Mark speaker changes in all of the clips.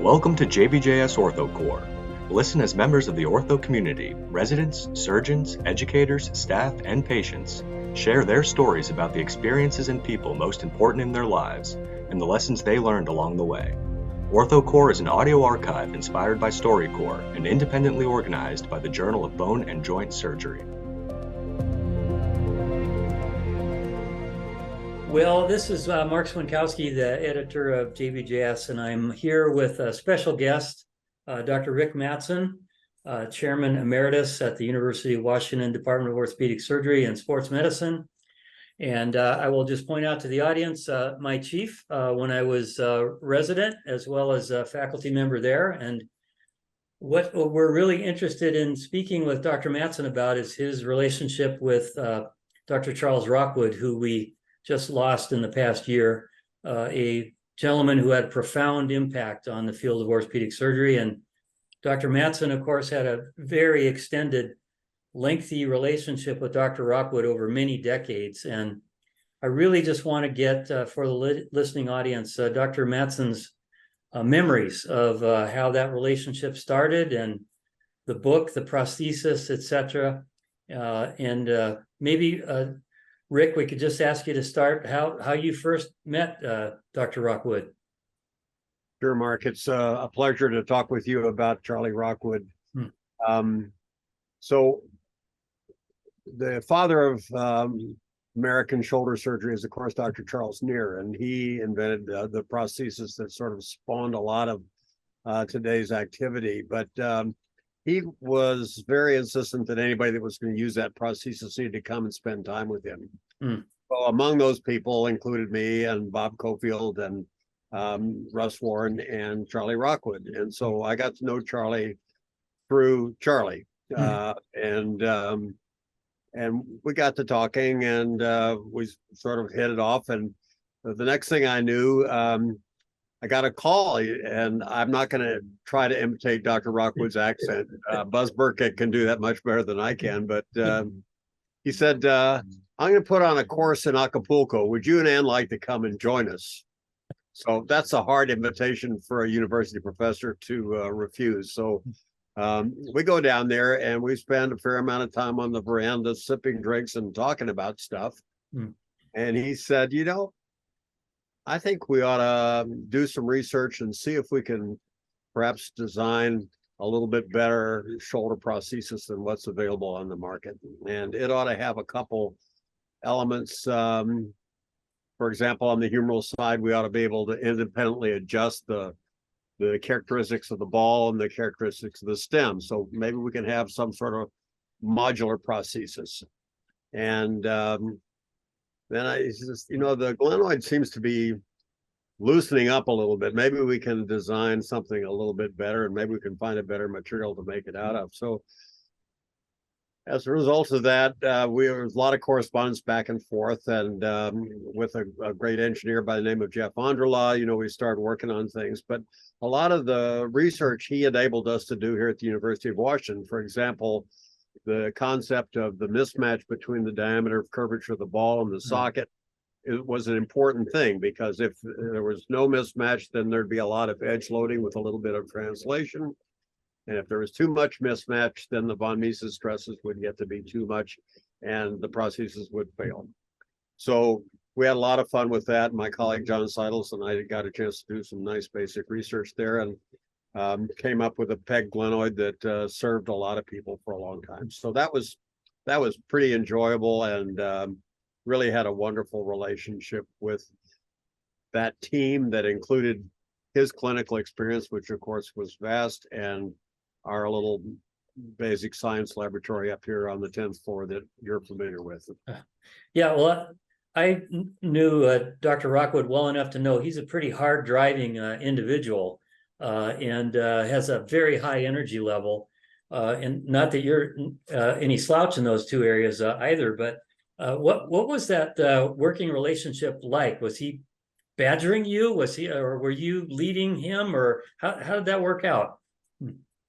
Speaker 1: Welcome to JBJS OrthoCorps. Listen as members of the ortho community, residents, surgeons, educators, staff, and patients share their stories about the experiences and people most important in their lives and the lessons they learned along the way. OrthoCorps is an audio archive inspired by StoryCorps and independently organized by the Journal of Bone and Joint Surgery.
Speaker 2: Well, this is Mark Swinkowski, the editor of JBJS, and I'm here with a special guest, Dr. Rick Matsen, Chairman Emeritus at the University of Washington Department of Orthopaedic Surgery and Sports Medicine. And I will just point out to the audience, my chief, when I was resident, as well as a faculty member there. And what we're really interested in speaking with Dr. Matsen about is his relationship with Dr. Charles Rockwood, who we just lost in the past year, a gentleman who had profound impact on the field of orthopedic surgery. And Dr. Matsen, of course, had a very extended, lengthy relationship with Dr. Rockwood over many decades. And I really just want to get, for the listening audience, Dr. Matsen's memories of how that relationship started and the book, the prosthesis, etc. And maybe Rick, we could just ask you to start how you first met Dr. Rockwood.
Speaker 3: Sure, Mark. It's a pleasure to talk with you about Charlie Rockwood. So the father of American shoulder surgery is, of course, Dr. Charles Jr., and he invented the prosthesis that sort of spawned a lot of today's activity. But he was very insistent that anybody that was going to use that prosthesis needed to come and spend time with him. So among those people included me and Bob Cofield and Russ Warren and Charlie Rockwood. And so I got to know Charlie through Charlie. And we got to talking, and we sort of hit it off. And the next thing I knew, I got a call, and I'm not going to try to imitate Dr. Rockwood's accent. Buzz Burkett can do that much better than I can. But he said, I'm going to put on a course in Acapulco. Would you and Ann like to come and join us? So that's a hard invitation for a university professor to refuse. So we go down there, and we spend a fair amount of time on the veranda sipping drinks and talking about stuff. And he said, I think we ought to do some research and see if we can perhaps design a little bit better shoulder prosthesis than what's available on the market. And it ought to have a couple elements. For example, on the humeral side, we ought to be able to independently adjust the characteristics of the ball and the characteristics of the stem. So maybe we can have some sort of modular prosthesis. And then I just, the glenoid seems to be loosening up a little bit. Maybe we can design something a little bit better, and maybe we can find a better material to make it out of. So as a result of that, there was a lot of correspondence back and forth, and with a great engineer by the name of Jeff Andrela, we started working on things. But a lot of the research he enabled us to do here at the University of Washington, for example, the concept of the mismatch between the diameter of curvature of the ball and the socket, it was an important thing, because if there was no mismatch, then there'd be a lot of edge loading with a little bit of translation. And if there was too much mismatch, then the von Mises stresses would get to be too much, and the prosthesis would fail. So we had a lot of fun with that. My colleague John Seidels and I got a chance to do some nice basic research there, and came up with a peg glenoid that served a lot of people for a long time. So that was pretty enjoyable, and really had a wonderful relationship with that team that included his clinical experience, which of course was vast, and our little basic science laboratory up here on the 10th floor that you're familiar with.
Speaker 2: Yeah, well, I knew Dr. Rockwood well enough to know he's a pretty hard driving individual. And has a very high energy level, and not that you're any slouch in those two areas either. But what was that working relationship like? Was he badgering you? Or were you leading him, or how did that work out?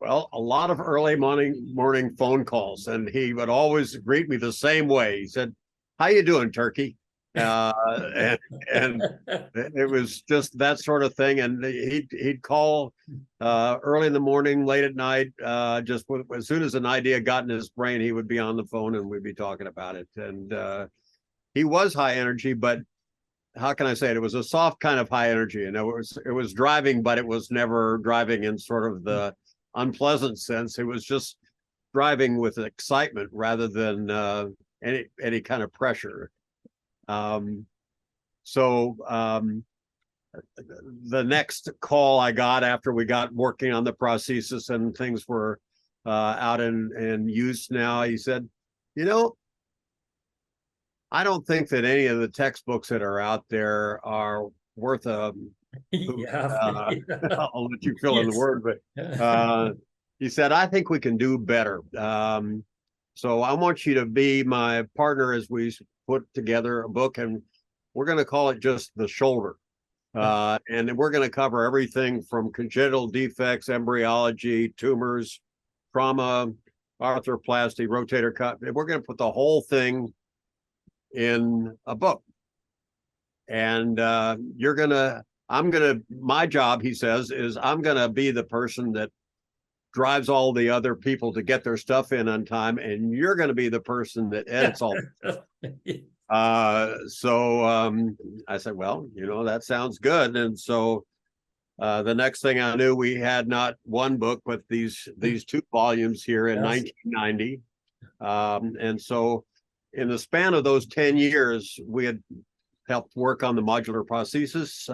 Speaker 3: Well, a lot of early morning phone calls, and he would always greet me the same way. He said, "How you doing, Turkey?" and and it was just that sort of thing. And he'd call early in the morning, late at night. Just as soon as an idea got in his brain, he would be on the phone and we'd be talking about it. And he was high energy, but how can I say it? It was a soft kind of high energy, and it was driving, but it was never driving in sort of the unpleasant sense. It was just driving with excitement rather than any kind of pressure. So the next call I got after we got working on the prosthesis and things were out in use now, he said, you know, I don't think that any of the textbooks that are out there are worth a
Speaker 2: yeah.
Speaker 3: I'll let you fill in the word, but he said, I think we can do better. So I want you to be my partner as we put together a book, and we're going to call it just The Shoulder. And we're going to cover everything from congenital defects, embryology, tumors, trauma, arthroplasty, rotator cuff. We're going to put the whole thing in a book. And my job, he says, is I'm going to be the person that drives all the other people to get their stuff in on time, and you're going to be the person that edits all. So I said, well, that sounds good. And so the next thing I knew, we had not one book, but these 2 volumes here in 1990. And so in the span of those 10 years, we had helped work on the modular prosthesis.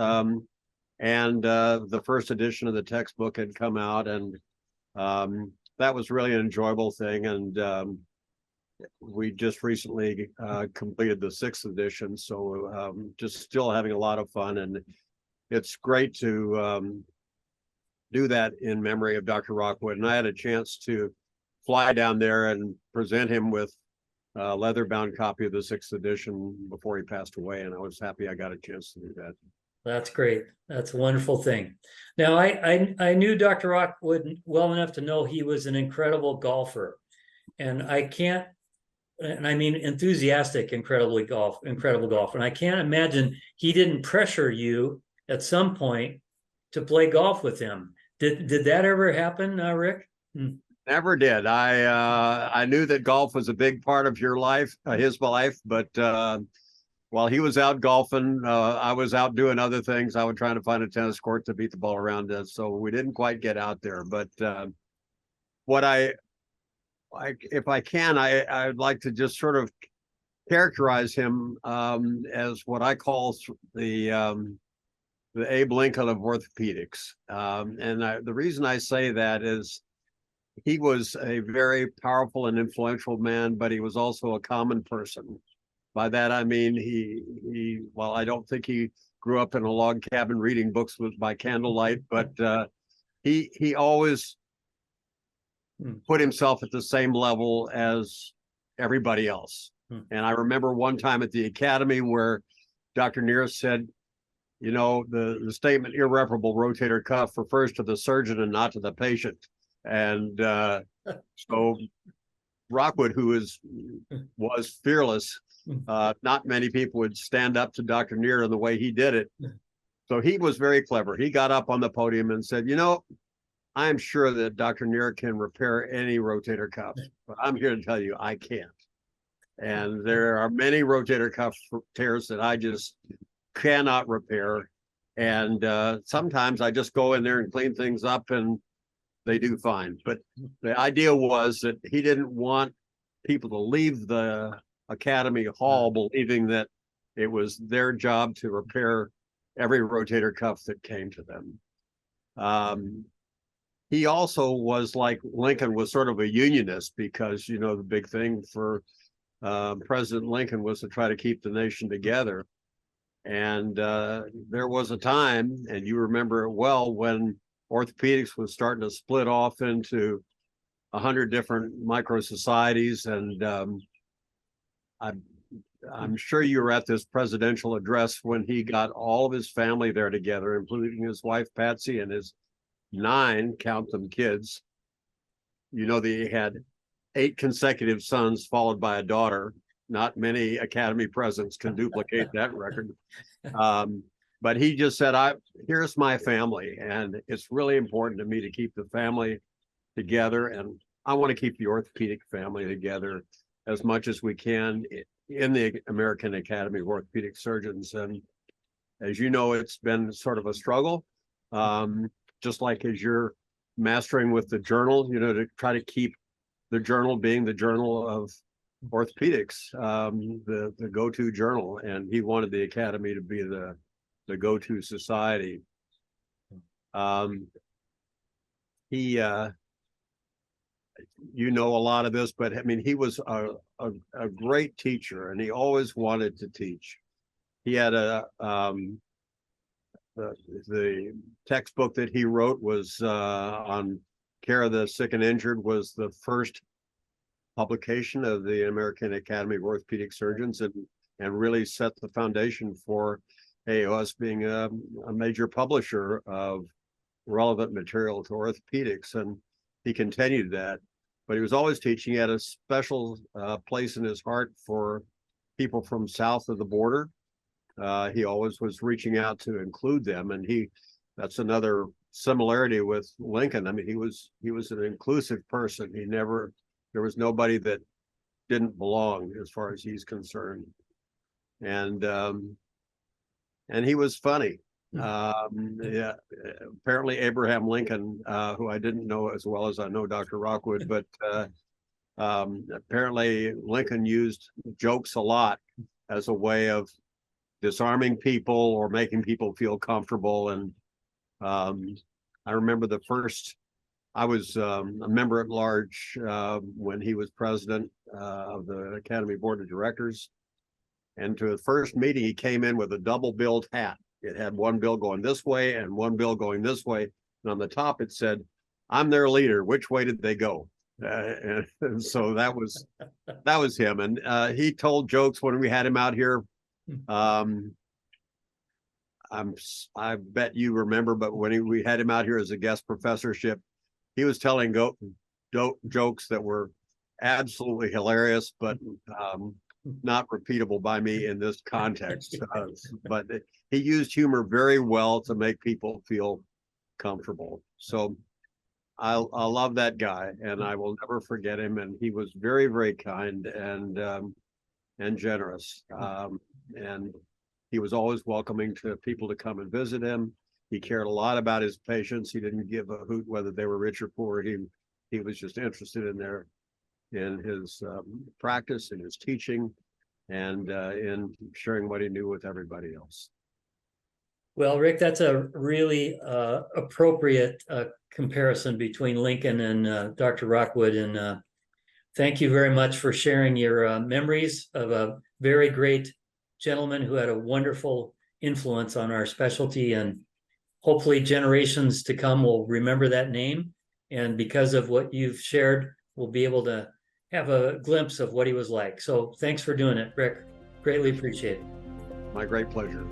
Speaker 3: And the first edition of the textbook had come out, and that was really an enjoyable thing. And we just recently completed the 6th edition. So just still having a lot of fun. And it's great to do that in memory of Dr. Rockwood. And I had a chance to fly down there and present him with a leather-bound copy of the 6th edition before he passed away. And I was happy I got a chance to do that.
Speaker 2: That's great. That's a wonderful thing. Now, I knew Dr. Rockwood well enough to know he was an incredible golfer. And I mean enthusiastic, incredible golf. And I can't imagine he didn't pressure you at some point to play golf with him. Did that ever happen, Rick?
Speaker 3: Never did. I knew that golf was a big part of your life, his life, but while he was out golfing, I was out doing other things. I was trying to find a tennis court to beat the ball around us, so we didn't quite get out there. But if I can, I'd like to just sort of characterize him as what I call the Abe Lincoln of orthopedics. And the reason I say that is he was a very powerful and influential man, but he was also a common person. By that, I mean, well, I don't think he grew up in a log cabin reading books by candlelight, but he always put himself at the same level as everybody else. And I remember one time at the academy where Dr. Jr said, the statement irreparable rotator cuff refers to the surgeon and not to the patient. And so Rockwood, who was fearless, not many people would stand up to Dr. Jr in the way he did it. So he was very clever. He got up on the podium and said, I'm sure that Dr. Jr can repair any rotator cuff, but I'm here to tell you I can't. And there are many rotator cuff tears that I just cannot repair. And sometimes I just go in there and clean things up and they do fine. But the idea was that he didn't want people to leave the academy hall believing that it was their job to repair every rotator cuff that came to them. He also was like Lincoln, was sort of a unionist because, the big thing for President Lincoln was to try to keep the nation together. And there was a time, and you remember it well, when orthopedics was starting to split off into 100 different micro societies. And I'm sure you were at this presidential address when he got all of his family there together, including his wife, Patsy, and his 9, count them, kids. That he had 8 consecutive sons followed by a daughter. not many Academy presidents can duplicate that record. But he just said, here's my family, and it's really important to me to keep the family together, and I want to keep the orthopedic family together as much as we can in the American Academy of Orthopedic Surgeons. And as you know, it's been sort of a struggle, just like as you're mastering with the journal, to try to keep the journal being the journal of orthopedics, the go-to journal. And he wanted the Academy to be the go-to society. He a lot of this, but I mean, he was a great teacher, and he always wanted to teach. He had the textbook that he wrote was on care of the sick and injured, was the first publication of the American Academy of Orthopedic Surgeons, and really set the foundation for us being a major publisher of relevant material to orthopedics. And he continued that, but he was always teaching. He had a special place in his heart for people from south of the border. He always was reaching out to include them, and that's another similarity with Lincoln. I mean, he was an inclusive person. There was nobody that didn't belong as far as he's concerned. And he was funny. Yeah, apparently Abraham Lincoln, who I didn't know as well as I know Dr. Rockwood, but apparently Lincoln used jokes a lot as a way of disarming people or making people feel comfortable. And I remember I was a member at large when he was president of the Academy Board of Directors. And to the first meeting, he came in with a double-billed hat. It had one bill going this way and one bill going this way. And on the top, it said, "I'm their leader. Which way did they go?" And so that was him. And he told jokes when we had him out here. I bet you remember, but when we had him out here as a guest professorship, he was telling jokes that were absolutely hilarious, but not repeatable by me in this context. But he used humor very well to make people feel comfortable. So I love that guy, and I will never forget him. And he was very, very kind and generous. And he was always welcoming to people to come and visit him. He cared a lot about his patients. He didn't give a hoot whether they were rich or poor. He was just interested in his practice, in his teaching, and in sharing what he knew with everybody else.
Speaker 2: Well, Rick, that's a really appropriate comparison between Lincoln and Dr. Rockwood. And thank you very much for sharing your memories of a very great gentleman who had a wonderful influence on our specialty. And hopefully generations to come will remember that name. And because of what you've shared, we'll be able to have a glimpse of what he was like. So thanks for doing it, Rick. Greatly appreciate it.
Speaker 3: My great pleasure.